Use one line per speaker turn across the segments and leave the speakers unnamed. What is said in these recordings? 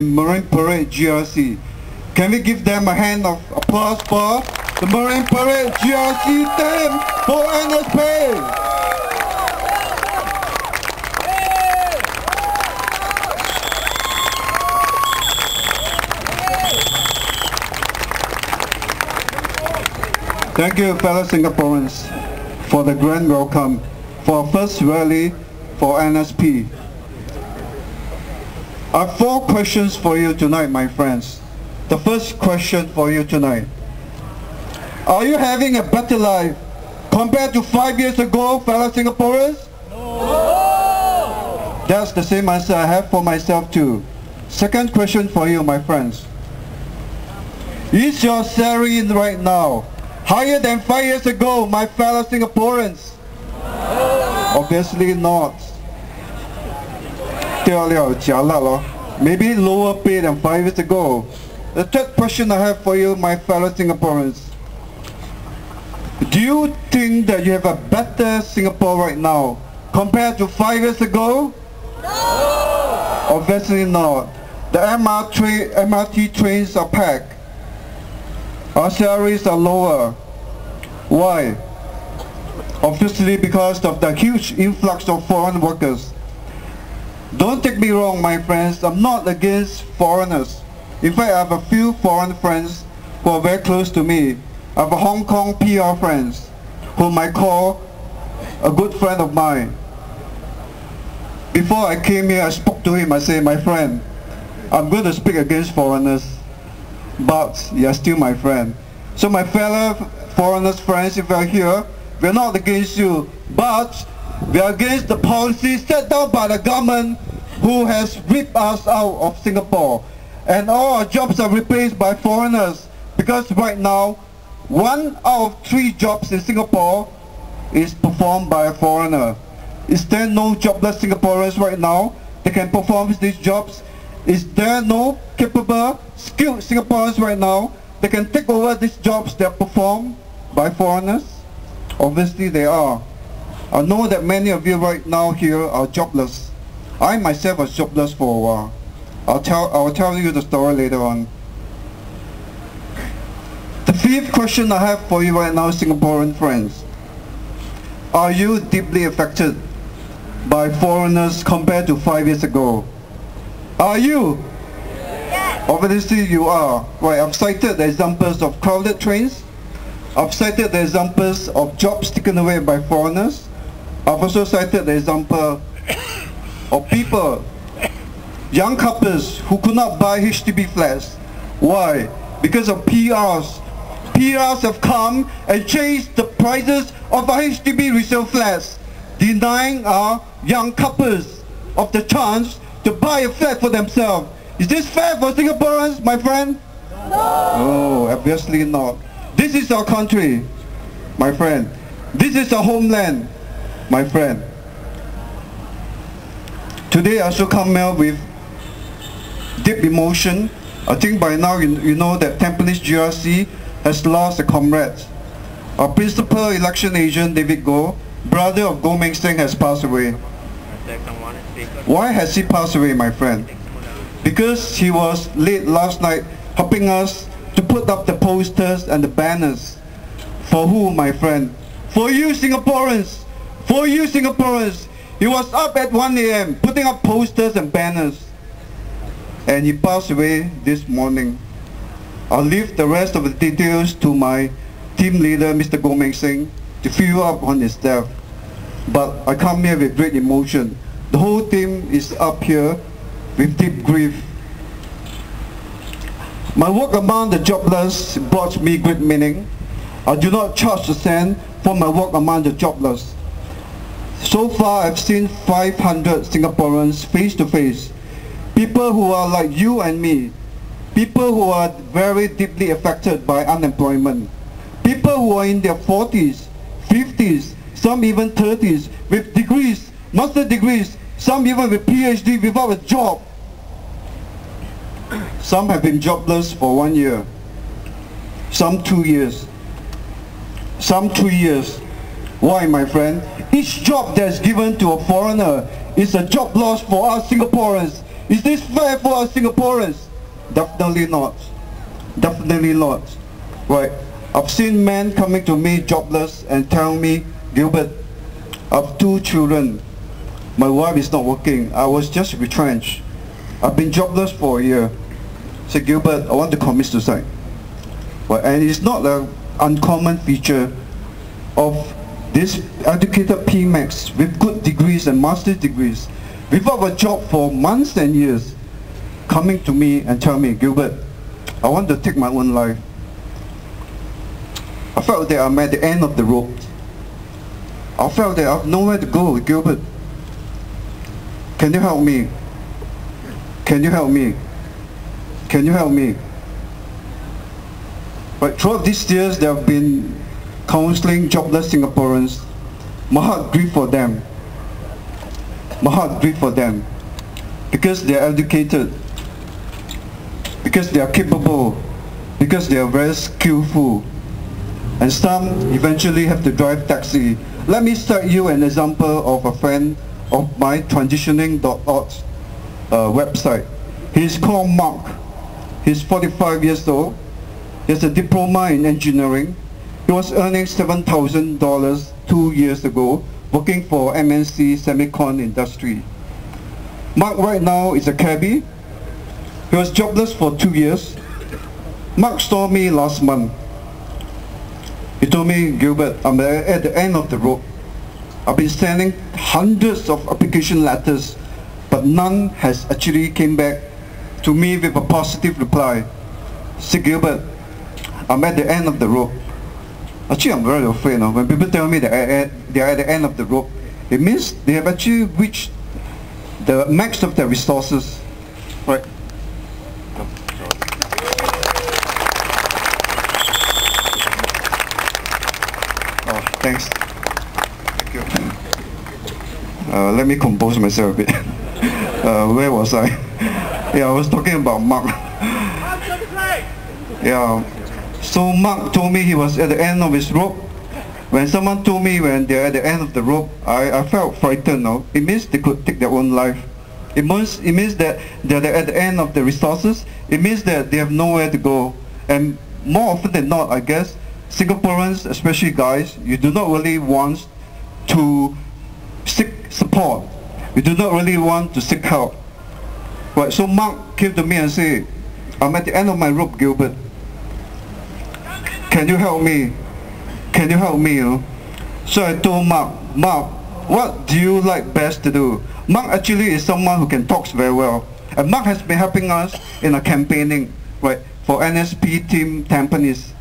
Marine Parade GRC. Can we give them a hand of applause for the Marine Parade GRC team for NSP? Thank you, fellow Singaporeans, for the grand welcome for our first rally for NSP. I have 4 questions for you tonight, my friends. The first question for you tonight. Are you having a better life compared to 5 years ago, fellow Singaporeans? No! That's the same answer I have for myself too. Second question for you, my friends. Is your salary right now higher than 5 years ago, my fellow Singaporeans? No. Obviously not. Maybe lower pay than 5 years ago. The third question I have for you, my fellow Singaporeans. Do you think that you have a better Singapore right now compared to 5 years ago? No! Obviously not. The MRT trains are packed. Our salaries are lower. Why? Obviously because of the huge influx of foreign workers. Don't take me wrong, my friends, I'm not against foreigners. In fact, I have a few foreign friends who are very close to me. I have a Hong Kong PR friends whom I call a good friend of mine. Before I came here, I spoke to him. I said, my friend, I'm going to speak against foreigners, but you're still my friend. So my fellow foreigners friends, if you're here, we're not against you, but we are against the policy set down by the government who has ripped us out of Singapore. And all our jobs are replaced by foreigners, because right now, 1 out of 3 jobs in Singapore is performed by a foreigner. Is there no jobless Singaporeans right now that can perform these jobs? Is there no capable, skilled Singaporeans right now that can take over these jobs that are performed by foreigners? Obviously they are. I know that many of you right now here are jobless. I myself was jobless for a while. I'll tell you the story later on. The 5th question I have for you right now, Singaporean friends. Are you deeply affected by foreigners compared to 5 years ago? Are you? Yes. Obviously you are. Right, I've cited the examples of crowded trains. I've cited the examples of jobs taken away by foreigners. I've also cited the example of people, young couples who could not buy HDB flats. Why? Because of PRs. PRs have come and changed the prices of our HDB resale flats, denying our young couples of the chance to buy a flat for themselves. Is this fair for Singaporeans, my friend? No, obviously not. This is our country, my friend. This is our homeland, my friend. Today I also come here with deep emotion. I think by now you know that Tampines GRC has lost a comrade. Our principal election agent, David Goh, brother of Goh Meng Seng, has passed away. Why has he passed away, my friend? Because he was late last night helping us to put up the posters and the banners. For who, my friend? For you Singaporeans! For you Singaporeans! He was up at 1 AM putting up posters and banners. And he passed away this morning. I'll leave the rest of the details to my team leader, Mr. Goh Meng Seng, to fill you up on his death. But I come here with great emotion. The whole team is up here with deep grief. My work among the jobless brought me great meaning. I do not charge a cent for my work among the jobless. So far, I've seen 500 Singaporeans face to face. People who are like you and me. People who are very deeply affected by unemployment. People who are in their 40s, 50s, some even 30s, with degrees, master degrees, some even with PhD without a job. Some have been jobless for 1 year, some 2 years, some 3 years. Why, my friend? Each job that's given to a foreigner is a job loss for us Singaporeans. Is this fair for us Singaporeans? Definitely not. Definitely not. Right. I've seen men coming to me jobless and tell me, Gilbert, I have 2 children. My wife is not working. I was just retrenched. I've been jobless for a year. I said, Gilbert, I want to commit suicide. Well, and it's not an uncommon feature of this educated PMAX with good degrees and master's degrees, without a job for months and years, coming to me and tell me, Gilbert, I want to take my own life. I felt that I'm at the end of the rope. I felt that I have nowhere to go, Gilbert. Can you help me? Can you help me? Can you help me? But throughout these years, there have been counseling jobless Singaporeans. My heart grieves for them. My heart grieves for them. Because they are educated. Because they are capable. Because they are very skillful. And some eventually have to drive taxi. Let me cite you an example of a friend of my transitioning.org website. He's called Mark. He's 45 years old. He has a diploma in engineering. He was earning $7,000 2 years ago, working for MNC semicon industry. Mark right now is a cabbie. He was jobless for 2 years. Mark saw me last month. He told me, Gilbert, I'm at the end of the road. I've been sending hundreds of application letters, but none has actually came back to me with a positive reply. Say, Gilbert, I'm at the end of the rope. Actually, I'm very afraid now. When people tell me that they are at the end of the rope, it means they have actually reached the max of their resources. Right? Oh, thanks. Thank you. Let me compose myself a bit. Where was I? Yeah, I was talking about Mark. Yeah. So Mark told me he was at the end of his rope. When someone told me when they're at the end of the rope, I felt frightened. No? It means they could take their own life. It means that they're at the end of the resources. It means that they have nowhere to go. And more often than not, I guess, Singaporeans, especially guys, you do not really want to seek support. You do not really want to seek help. Right, so Mark came to me and said, I'm at the end of my rope, Gilbert. Can you help me? Can you help me? You know? So I told Mark, what do you like best to do? Mark actually is someone who can talk very well. And Mark has been helping us in a campaigning, right, for NSP team Tampines.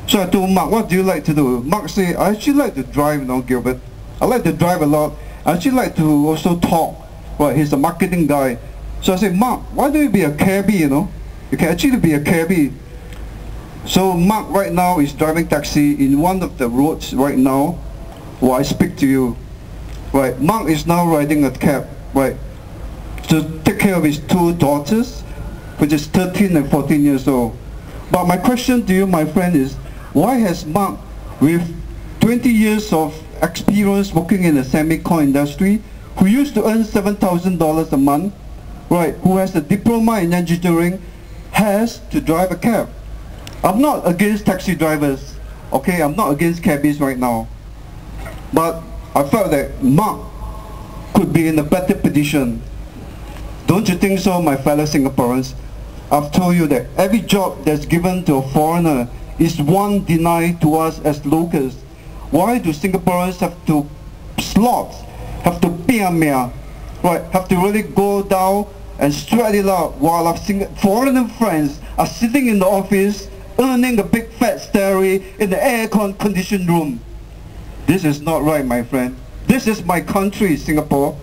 So I told Mark, what do you like to do? Mark said, I actually like to drive, Gilbert. I like to drive a lot. I actually like to also talk. Right, he's a marketing guy. So I said, Mark, why don't you be a cabbie, You can actually be a cabbie. So Mark right now is driving taxi in one of the roads right now while I speak to you. Right, Mark is now riding a cab, right, to take care of his 2 daughters, which is 13 and 14 years old. But my question to you, my friend, is why has Mark, with 20 years of experience working in the semicon industry, who used to earn $7,000 a month, right, who has a diploma in engineering, has to drive a cab? I'm not against taxi drivers, okay? I'm not against cabbies right now. But I felt that Mark could be in a better position. Don't you think so, my fellow Singaporeans? I've told you that every job that's given to a foreigner is one denied to us as locals. Why do Singaporeans have to slot, have to piamia, right, have to really go down and sweat it out while our foreigner friends are sitting in the office earning a big fat salary in the air-conditioned room? This is not right, my friend. This is my country, Singapore.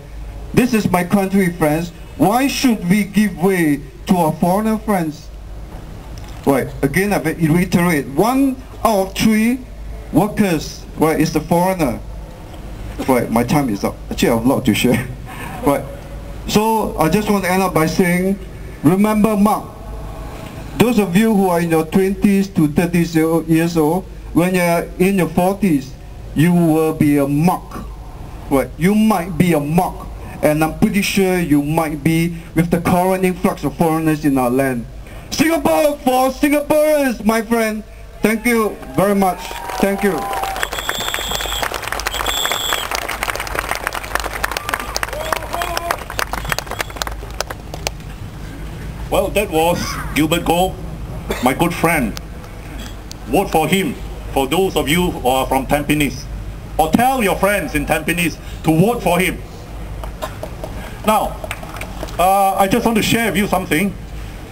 This is my country, friends. Why should we give way to our foreigner friends? Right, again, I reiterate, 1 out of 3 workers, right, is the foreigner. Right, my time is up. Actually, I have a lot to share. Right, so I just want to end up by saying, remember Mark. Those of you who are in your 20s to 30s years old, when you're in your 40s, you will be a Mark. Right, you might be a Mark. and I'm pretty sure you might be with the current influx of foreigners in our land. Singapore for Singaporeans, my friend. Thank you very much. Thank you.
Well, that was Gilbert Goh, my good friend. Vote for him, for those of you who are from Tampines. Or tell your friends in Tampines to vote for him. Now, I just want to share with you something.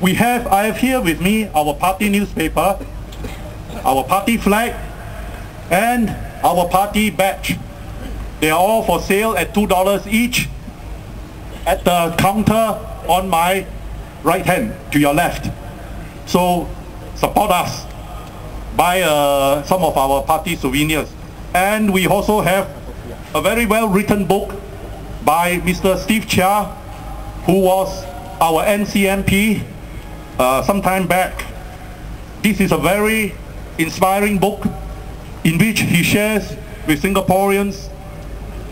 I have here with me our party newspaper, our party flag, and our party badge. They are all for sale at $2 each at the counter on my right hand to your left. So support us, buy some of our party souvenirs. And we also have a very well written book by Mr. Steve Chia, who was our NCMP some time back. This is a very inspiring book in which he shares with Singaporeans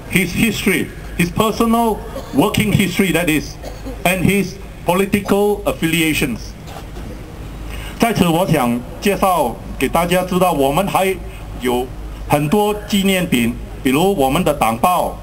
his history, his personal working history that is, and his political affiliations. 在此我想介绍给大家知道，我们还有很多纪念品，比如我们的党报、